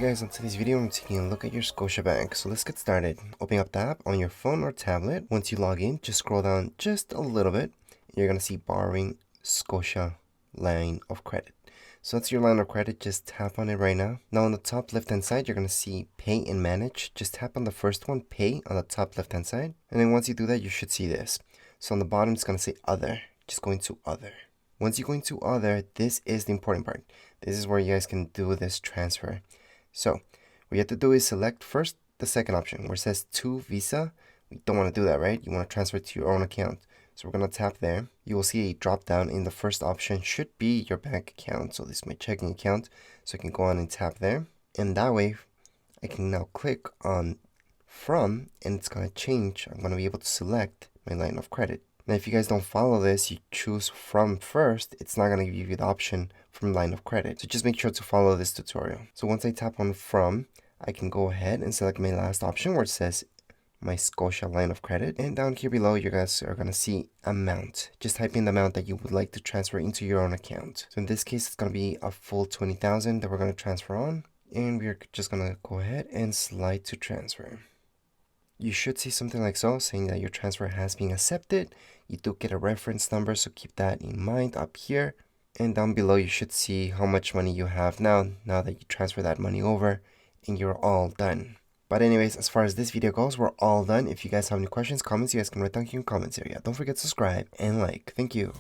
Hey guys, on today's video I'm taking a look at your Scotiabank. So let's get started. Opening up the app on your phone or tablet. Once you log in, just scroll down just a little bit. You're going to see borrowing Scotia line of credit. So that's your line of credit. Just tap on it right now. Now on the top left hand side, you're going to see pay and manage. Just tap on the first one, pay, on the top left hand side. And then once you do that, you should see this. So on the bottom, it's going to say other. Just go into other. Once you go into other, this is the important part. This is where you guys can do this transfer. So what you have to do is select first the second option where it says to Visa. We don't want to do that, right? You want to transfer it to your own account. So we're going to tap there. You will see a drop down in the first option should be your bank account. So this is my checking account. So I can go on and tap there. And that way I can now click on from and it's going to change. I'm going to be able to select my line of credit. Now, if you guys don't follow this, you choose from first, it's not going to give you the option from line of credit. So just make sure to follow this tutorial. So once I tap on from, I can go ahead and select my last option where it says my Scotia line of credit. And down here below, you guys are going to see amount. Just type in the amount that you would like to transfer into your own account. So in this case, it's going to be a full 20,000 that we're going to transfer on. And we're just going to go ahead and slide to transfer. You should see something like so, saying that your transfer has been accepted. You do get a reference number, so keep that in mind up here. And down below, you should see how much money you have now that you transfer that money over, and you're all done. But anyways, as far as this video goes, we're all done. If you guys have any questions, comments, you guys can write down in the comments area. Don't forget to subscribe and like. Thank you.